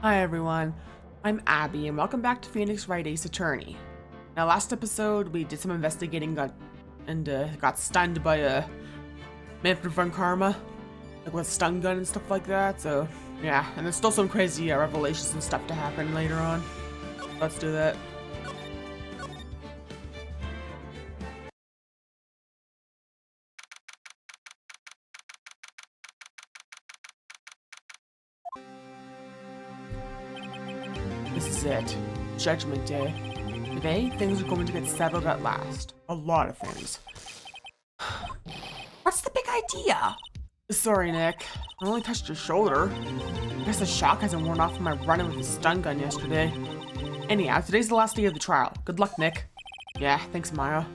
Hi everyone, I'm Abby and welcome back to Phoenix Wright Ace Attorney. Now last episode we did some investigating got stunned by a Manfred von Karma, like with a stun gun and stuff like that, so yeah, and there's still some crazy revelations and stuff to happen later on. Let's do that. This is it. Judgment Day. Today, things are going to get settled at last. A lot of things. What's the big idea? Sorry, Nick. I only touched your shoulder. I guess the shock hasn't worn off from my running with the stun gun yesterday. Anyhow, today's the last day of the trial. Good luck, Nick. Yeah, thanks, Maya.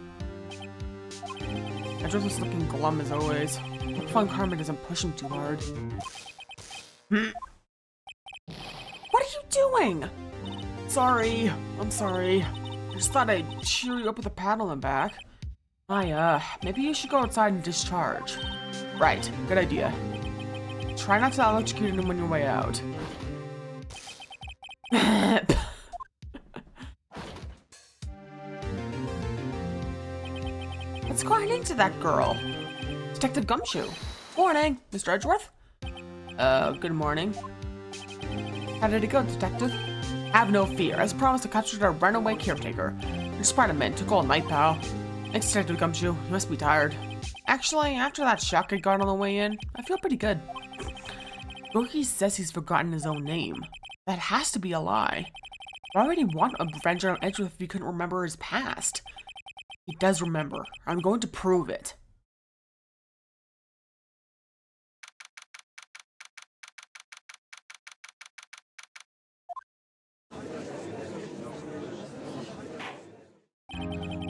Edward was looking glum as always. Hope Von Karma doesn't push him too hard. What are you doing? Sorry. I'm sorry. I just thought I'd cheer you up with a pat on the back. Maya, maybe you should go outside and discharge. Right, good idea. Try not to electrocute him on your way out. What's going into that girl? Detective Gumshoe. Morning, Mr. Edgeworth. Good morning. How did it go, Detective? Have no fear. As promised, I captured our runaway caretaker. Your Spider-Man took all night, pal. Thanks, Detective Gumshoe. You must be tired. Actually, after that shock I got on the way in, I feel pretty good. Gorky says he's forgotten his own name. That has to be a lie. Why would he want a revenge on Edgeworth if he couldn't remember his past? He does remember. I'm going to prove it.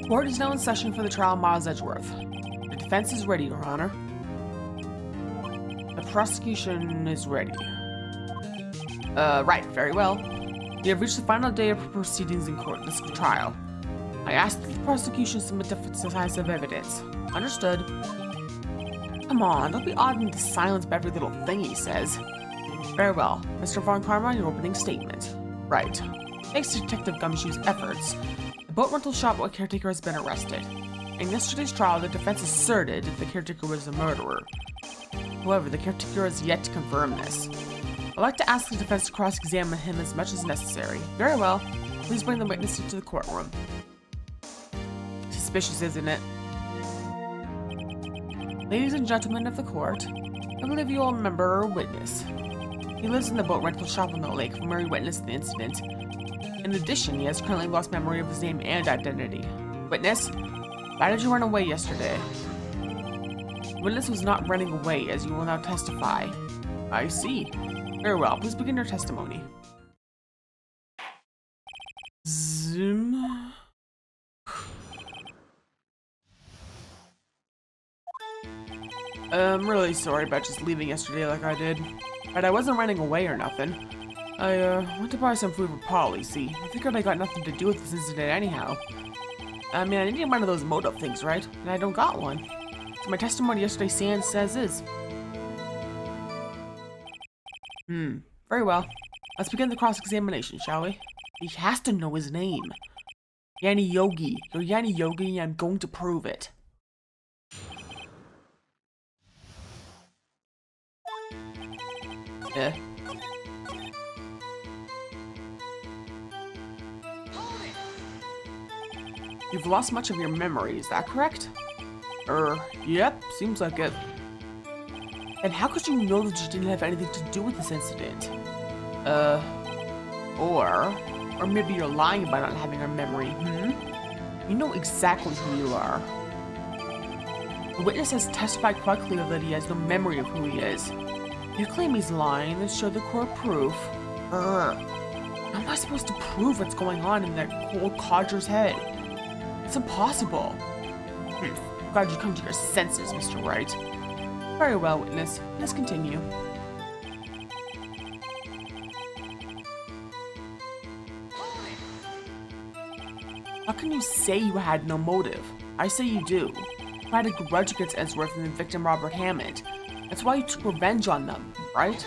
Court is now in session for the trial of Miles Edgeworth. The defense is ready, Your Honor. The prosecution is ready. Right, very well. We have reached the final day of proceedings in court, this trial. I ask that the prosecution submit decisive evidence. Understood. Come on, don't be awed into silence by every little thing he says. Very well. Mr. Von Karma, your opening statement. Right. Thanks to Detective Gumshoe's efforts, the boat rental shop caretaker has been arrested. In yesterday's trial, the defense asserted that the caretaker was the murderer. However, the caretaker has yet to confirm this. I'd like to ask the defense to cross-examine him as much as necessary. Very well. Please bring the witness into the courtroom. Suspicious, isn't it? Ladies and gentlemen of the court, I believe you all remember our witness. He lives in the boat rental shop on the lake from where he witnessed the incident. In addition, he has currently lost memory of his name and identity. Witness, why did you run away yesterday? Witness was not running away, as you will now testify. I see. Very well, please begin your testimony. Zoom. I'm really sorry about just leaving yesterday like I did. But I wasn't running away or nothing. I went to buy some food for Polly, see. I figured I got nothing to do with this incident anyhow. I mean, I needed one of those motive things, right? And I don't got one. So my testimony yesterday says is. Very well. Let's begin the cross-examination, shall we? He has to know his name. Yanni Yogi. You're Yanni Yogi, and I'm going to prove it. Yeah. You've lost much of your memory, is that correct? Yep, seems like it. And how could you know that you didn't have anything to do with this incident? Or maybe you're lying about not having a memory, You know exactly who you are. The witness has testified quite clearly that he has no memory of who he is. You claim he's lying, then show the court proof. How am I supposed to prove what's going on in that cold codger's head? It's impossible. Glad you come to your senses, Mr. Wright. Very well, witness. Let's continue. How can you say you had no motive? I say you do. You had a grudge against Edgeworth and the victim Robert Hammond. That's why you took revenge on them, right?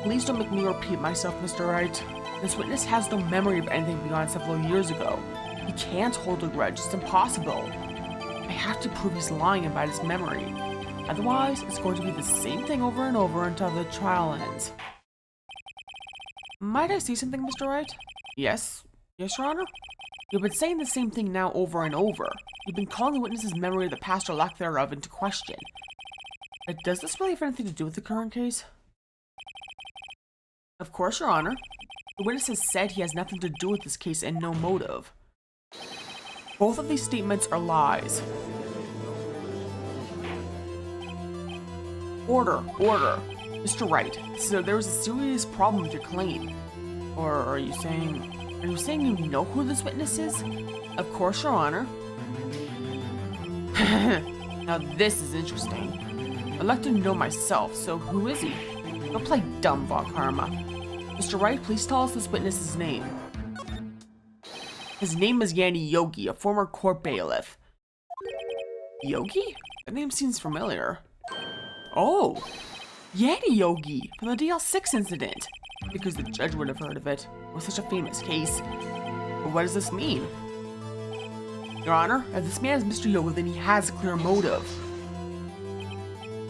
Please don't make me repeat myself, Mr. Wright. This witness has no memory of anything beyond several years ago. He can't hold a grudge. It's impossible. I have to prove he's lying about his memory. Otherwise, it's going to be the same thing over and over until the trial ends. Might I say something, Mr. Wright? Yes? Yes, Your Honor? You've been saying the same thing now over and over. You've been calling the witness's memory of the past or lack thereof into question. Does this really have anything to do with the current case? Of course, Your Honor. The witness has said he has nothing to do with this case and no motive. Both of these statements are lies. Order, order. Mr. Wright, so there was a serious problem with your claim. Or are you saying you know who this witness is? Of course, Your Honor. Now this is interesting. I'd like to know myself, so who is he? Don't play dumb, Von Karma. Mr. Wright, please tell us this witness's name. His name is Yanni Yogi, a former court bailiff. Yogi? That name seems familiar. Oh! Yanni Yogi, from the DL6 incident. Because the judge would have heard of it. It was such a famous case. But what does this mean? Your Honor, if this man is Mr. Yogi, then he has a clear motive.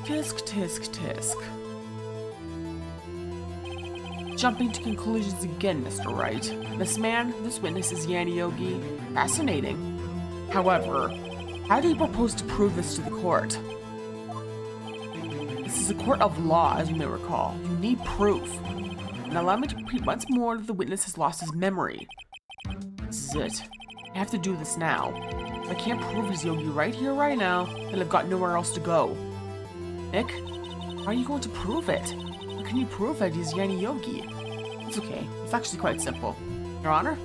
Tisk, tisk, tisk. Jumping to conclusions again, Mr. Wright. This witness is Yanni Yogi. Fascinating. However, how do you propose to prove this to the court? This is a court of law, as you may recall. You need proof. Now allow me to repeat once more that the witness has lost his memory. This is it. I have to do this now. If I can't prove he's Yogi right here, right now, then I've got nowhere else to go. Nick, how are you going to prove it? How can you prove that he's Yanni Yogi? It's okay. It's actually quite simple. Your Honor,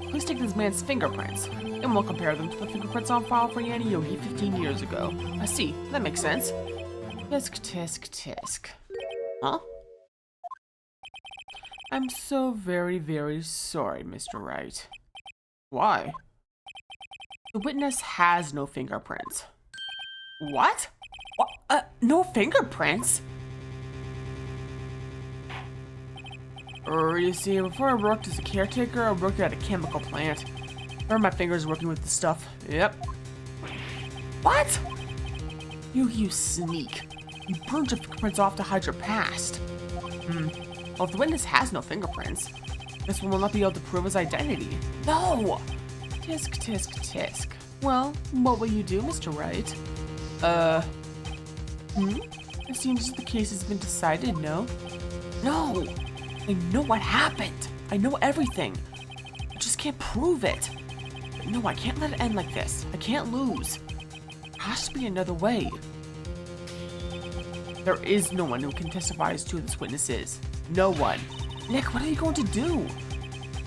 please take this man's fingerprints, and we'll compare them to the fingerprints on file for Yanni Yogi 15 years ago. I see. That makes sense. Tisk, tisk, tisk. Huh? I'm so very, very sorry, Mr. Wright. Why? The witness has no fingerprints. What? No fingerprints? You see, before I worked as a caretaker, I worked at a chemical plant. Where are my fingers working with the stuff? Yep. What? You sneak. You burned your fingerprints off to hide your past. Well, if the witness has no fingerprints, this one will not be able to prove his identity. No! Tisk, tisk, tisk. Well, what will you do, Mr. Wright? It seems the case has been decided, no? No! I know what happened. I know everything. I just can't prove it. But no, I can't let it end like this. I can't lose. There has to be another way. There is no one who can testify as to who this witness is. No one. Nick, what are you going to do?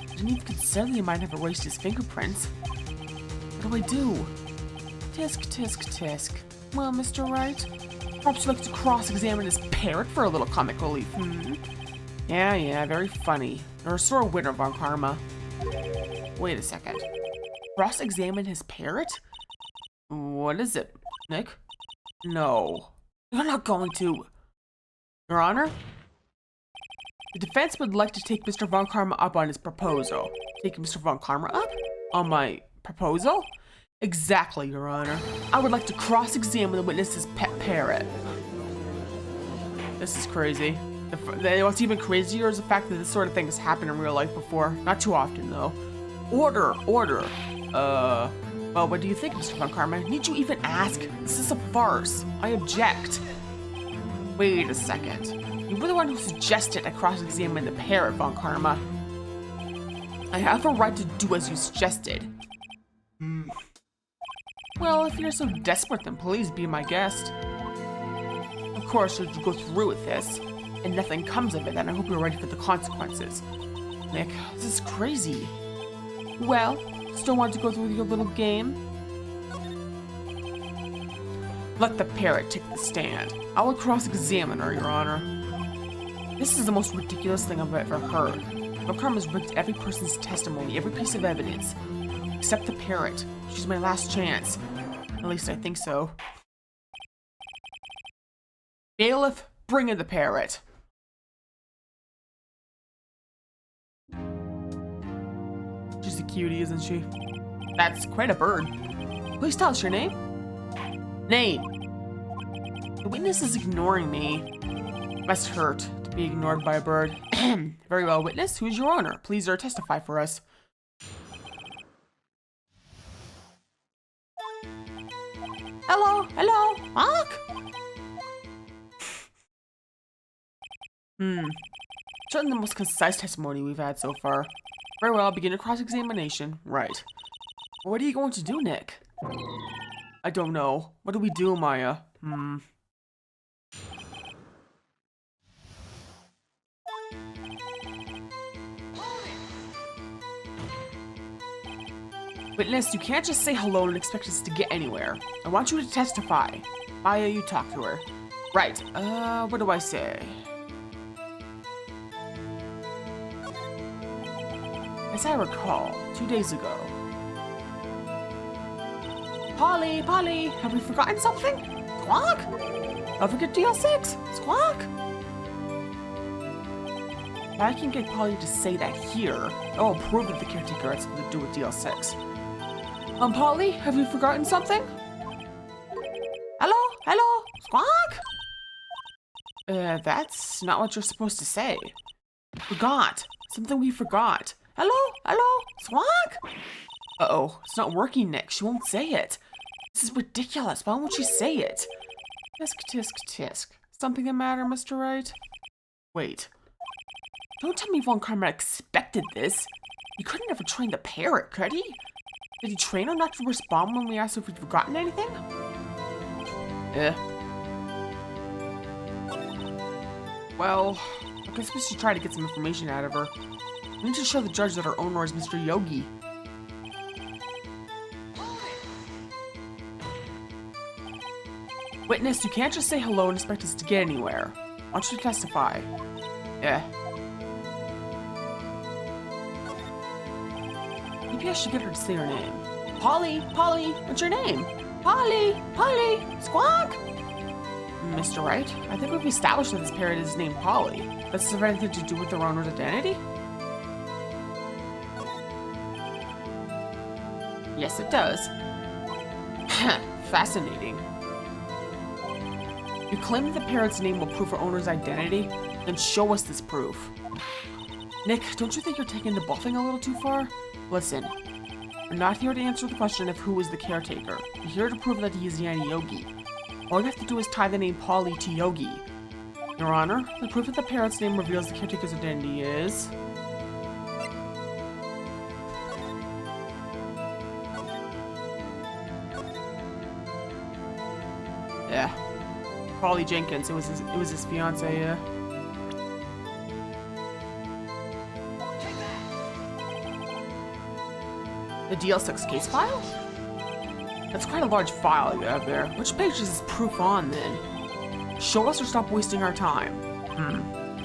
I didn't even consider he might have erased his fingerprints. What do I do? Tisk, tisk, tisk. Well, Mr. Wright, perhaps you'd like to cross-examine his parrot for a little comic relief, Yeah, very funny. You're a sore winner, Von Karma. Wait a second. Cross-examine his parrot? What is it, Nick? No. You're not going to. Your Honor? The defense would like to take Mr. Von Karma up on his proposal. Take Mr. Von Karma up? On my proposal? Exactly, Your Honor. I would like to cross-examine the witness's pet parrot. This is crazy. What's even crazier is the fact that this sort of thing has happened in real life before. Not too often, though. Order! Well, what do you think, Mr. Von Karma? Need you even ask? This is a farce. I object. Wait a second. You were the one who suggested I cross-examine the parrot, Von Karma. I have a right to do as you suggested. Well, if you're so desperate, then please be my guest. Of course, should you go through with this, and nothing comes of it, then I hope you're ready for the consequences. Nick, this is crazy. Well, still want to go through with your little game? Let the parrot take the stand. I will cross-examine her, Your Honor. This is the most ridiculous thing I've ever heard. Von Karma's rigged every person's testimony, every piece of evidence. Except the parrot. She's my last chance. At least I think so. Bailiff, bring in the parrot. cutie, isn't she? That's quite a bird. Please tell us your name. Name. The witness is ignoring me. Must hurt to be ignored by a bird. Very well, witness. Who is your owner? Please testify for us. Hello, hello, Mark. Certainly the most concise testimony we've had so far. Very well, begin your cross-examination. Right. What are you going to do, Nick? I don't know. What do we do, Maya? Witness, you can't just say hello and expect us to get anywhere. I want you to testify. Maya, you talk to her. Right. What do I say? As I recall, 2 days ago. Polly, have we forgotten something? Squawk? Don't forget DL6. Squawk? If I can get Polly to say that here, I'll prove that the caretaker had something to do with DL6. Polly, have you forgotten something? Hello, squawk? That's not what you're supposed to say. Forgot. Something we forgot. Hello, squawk? Uh-oh, it's not working, Nick. She won't say it. This is ridiculous. Why won't she say it? Tisk, tisk, tisk. Something the matter, Mr. Wright? Wait. Don't tell me Von Karma expected this. He couldn't have trained the parrot, could he? Did he train her not to respond when we asked if we'd forgotten anything? Well, I guess we should try to get some information out of her. We need to show the judge that our owner is Mr. Yogi. Witness, you can't just say hello and expect us to get anywhere. I want you to testify. Maybe I should get her to say her name. Polly, what's your name? Polly, squawk! Mr. Wright, I think we've established that this parrot is named Polly. Does this have anything to do with their owner's identity? Yes, it does. Fascinating. You claim that the parrot's name will prove her owner's identity? Then show us this proof. Nick, don't you think you're taking the buffing a little too far? Listen, we're not here to answer the question of who is the caretaker. We're here to prove that he is Yanni Yogi. All you have to do is tie the name Polly to Yogi. Your Honor, the proof that the parrot's name reveals the caretaker's identity is... Polly Jenkins. It was his fiance. The DL6 case file? That's quite a large file you have there. Which page is this proof on, then? Show us or stop wasting our time.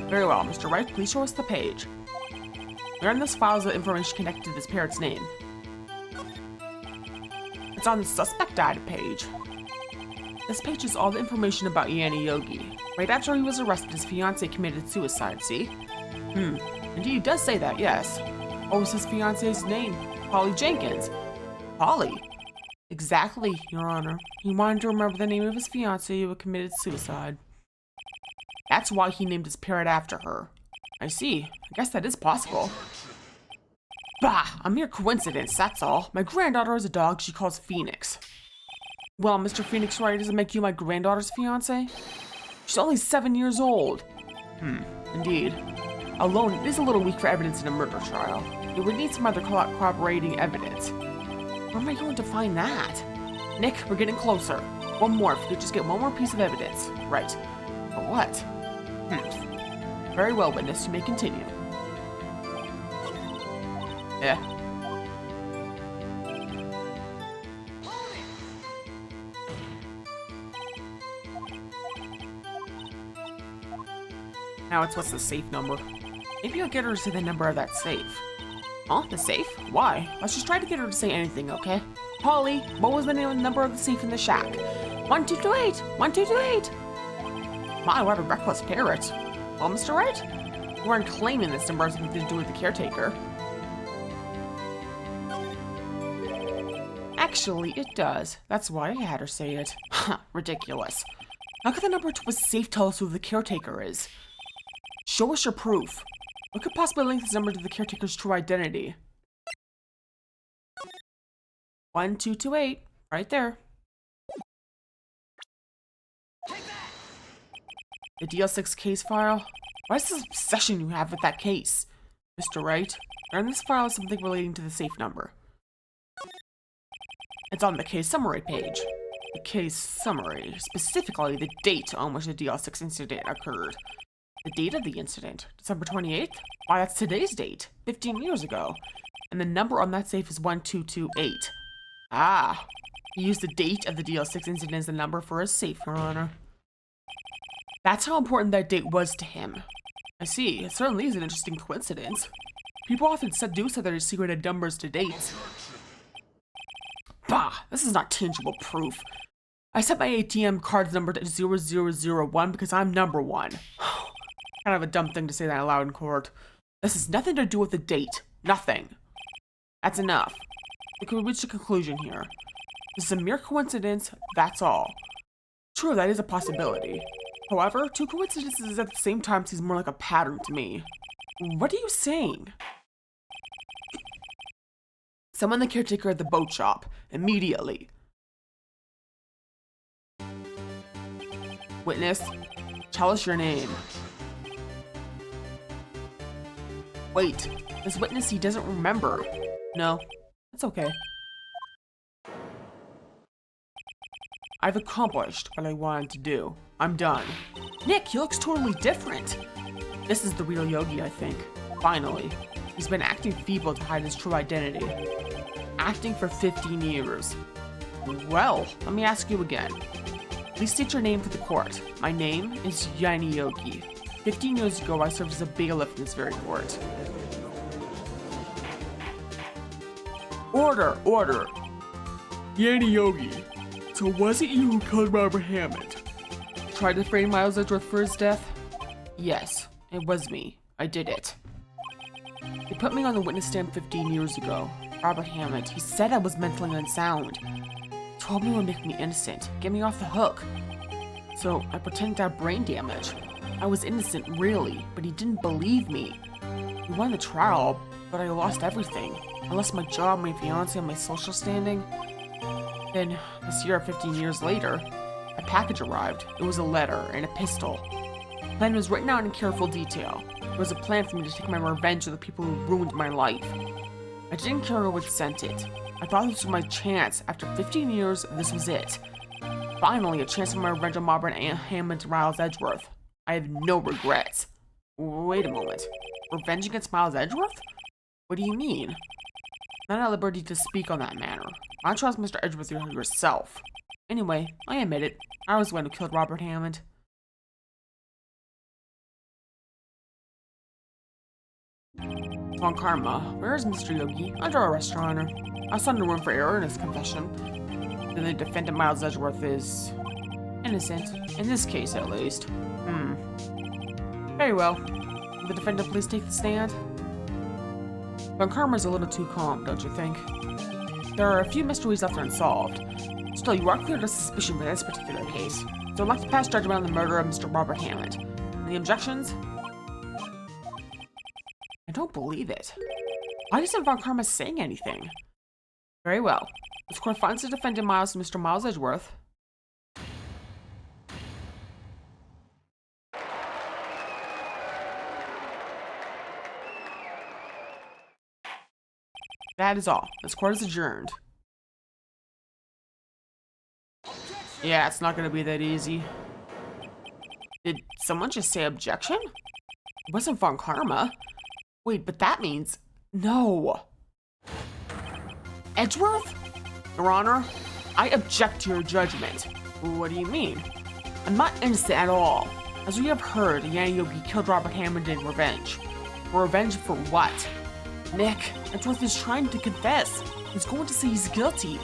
Very well, Mr. Wright, please show us the page. Where in this file is the information connected to this parrot's name? It's on the suspect data page. This page is all the information about Yanni Yogi. Right after he was arrested, his fiancée committed suicide, see? Indeed, he does say that, yes. What was his fiancée's name? Polly Jenkins. Polly? Exactly, Your Honor. He wanted to remember the name of his fiancée who had committed suicide. That's why he named his parrot after her. I see. I guess that is possible. Bah! A mere coincidence, that's all. My granddaughter has a dog she calls Phoenix. Well, Mr. Phoenix Wright, does it make you my granddaughter's fiancé? She's only 7 years old. Indeed. Alone, it is a little weak for evidence in a murder trial. It would need some other corroborating evidence. Where am I going to find that? Nick, we're getting closer. One more, if we could just get one more piece of evidence. Right. But what? Very well, witness, you may continue. Now it's what's the safe number? Maybe I'll get her to say the number of that safe. Huh? The safe? Why? Let's just try to get her to say anything, okay? Polly, what was the name and number of the safe in the shack? 1228! 1228! My, what a reckless parrot. Well, Mr. Wright? You weren't claiming this number has something to do with the caretaker. Actually, it does. That's why I had her say it. Ridiculous. How could the number to a safe tell us who the caretaker is? Show us your proof. What could possibly link this number to the caretaker's true identity? 1228, right there. The DL6 case file? What is this obsession you have with that case? Mr. Wright, in this file is something relating to the safe number. It's on the case summary page. The case summary, specifically the date on which the DL6 incident occurred. The date of the incident, December 28th? Why, that's today's date, 15 years ago. And the number on that safe is 1228. Ah, he used the date of the DL6 incident as the number for his safe, Your Honor. That's how important that date was to him. I see, it certainly is an interesting coincidence. People often do set their secreted numbers to dates. Bah, this is not tangible proof. I set my ATM card's number to 0001 because I'm number one. Kind of a dumb thing to say that out loud in court. This has nothing to do with the date. Nothing. That's enough. We can reach a conclusion here. This is a mere coincidence, that's all. True, that is a possibility. However, two coincidences at the same time seems more like a pattern to me. What are you saying? Summon the caretaker at the boat shop, immediately. Witness, tell us your name. Wait, this witness he doesn't remember. No, it's okay. I've accomplished what I wanted to do. I'm done. Nick, he looks totally different. This is the real Yogi, I think. Finally. He's been acting feeble to hide his true identity. Acting for 15 years. Well, let me ask you again. Please state your name for the court. My name is Yanni Yogi. 15 years ago, I served as a bailiff in this very court. Order! Order! Yanni Yogi. So was it you who killed Robert Hammond? Tried to frame Miles Edgeworth for his death? Yes, it was me. I did it. They put me on the witness stand 15 years ago. Robert Hammond, he said I was mentally unsound. Told me it would make me innocent, get me off the hook. So I pretended to have brain damage. I was innocent, really, but he didn't believe me. He won the trial, but I lost everything. I lost my job, my fiancé, and my social standing. Then, this year, 15 years later, a package arrived. It was a letter and a pistol. The plan was written out in careful detail. It was a plan for me to take my revenge on the people who ruined my life. I didn't care who had sent it. I thought this was my chance. After 15 years, this was it. Finally, a chance for my revenge on Robert Hammond and Miles Edgeworth. I have no regrets. Wait a moment. Revenge against Miles Edgeworth? What do you mean? Not at liberty to speak on that matter. I trust Mr. Edgeworth yourself. Anyway, I admit it. I was the one who killed Robert Hammond. Von Karma, where is Mr. Yogi? Under arrest, Your Honor. I saw no room for error in his confession. Then the defendant Miles Edgeworth is innocent, in this case at least. Very well. Will the defendant please take the stand? Von Karma's a little too calm, don't you think? There are a few mysteries left unsolved. Still, you are cleared of suspicion for this particular case, so I'd like to pass judgment on the murder of Mr. Robert Hammond. Any objections? I don't believe it. Why isn't Von Karma saying anything? Very well. This court finds the defendant Mr. Miles Edgeworth. That is all. This court is adjourned. Yeah, it's not gonna be that easy. Did someone just say objection? It wasn't Von Karma. Wait, but that means... No. Edgeworth? Your Honor, I object to your judgment. What do you mean? I'm not innocent at all. As we have heard, Yanni Yogi killed Robert Hammond in revenge. For revenge for what? Nick, Edgeworth is trying to confess. He's going to say he's guilty.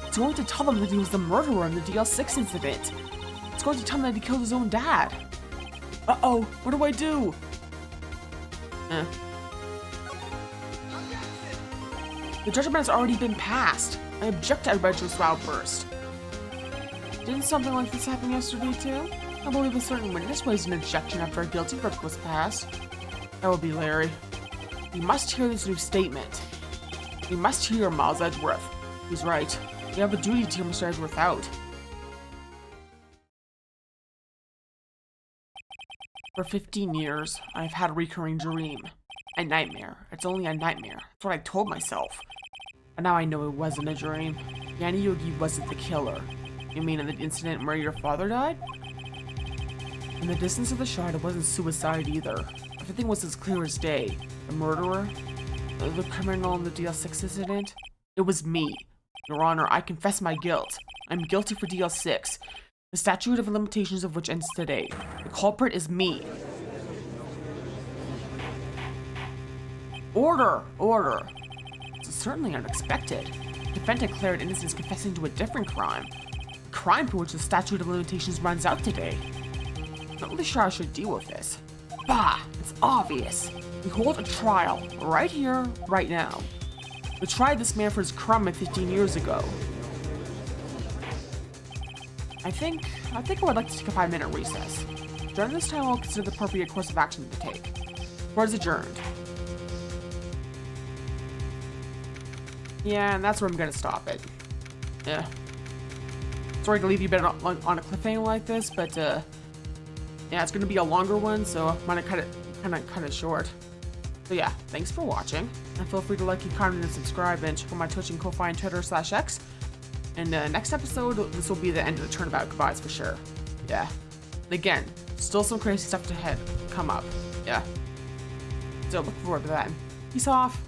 He's going to tell them that he was the murderer in the DL6 incident. He's going to tell them that he killed his own dad. Uh-oh, what do I do? The judgment has already been passed. I object to Retro's outburst. Didn't something like this happen yesterday too? I believe a certain witness raised an objection after a guilty verdict was passed. That would be Larry. We must hear this new statement. We must hear Miles Edgeworth. He's right. We have a duty to hear Mr. Edgeworth out. For 15 years, I've had a recurring dream. A nightmare. It's only a nightmare. That's what I told myself. But now I know it wasn't a dream. Yanni Yogi wasn't the killer. You mean in the incident where your father died? In the distance of the shot, it wasn't suicide either. Everything was as clear as day. The murderer, the criminal in the DL6 incident, it was me. Your Honor, I confess my guilt. I'm guilty for DL6, the statute of limitations of which ends today. The culprit is me. Order! Order! This is certainly unexpected. The defendant declared innocence confessing to a different crime. A crime for which the statute of limitations runs out today. Not really sure I should deal with this. Bah! It's obvious. We hold a trial, right here, right now. We tried this man for his crime 15 years ago. I think I would like to take a 5-minute recess. During this time, I'll consider the appropriate course of action to take. Court is adjourned. Yeah, and that's where I'm gonna stop it. Yeah. Sorry to leave you a bit on a cliffhanger like this, but yeah, it's gonna be a longer one, so I'm gonna cut it short. So yeah, thanks for watching, and feel free to like, comment, and subscribe, and check out my Twitch and Ko-Fi and Twitter/X. And next episode, this will be the end of the Turnabout Goodbyes for sure. Yeah. And again, still some crazy stuff to come up. Yeah. So look forward to that. Peace off.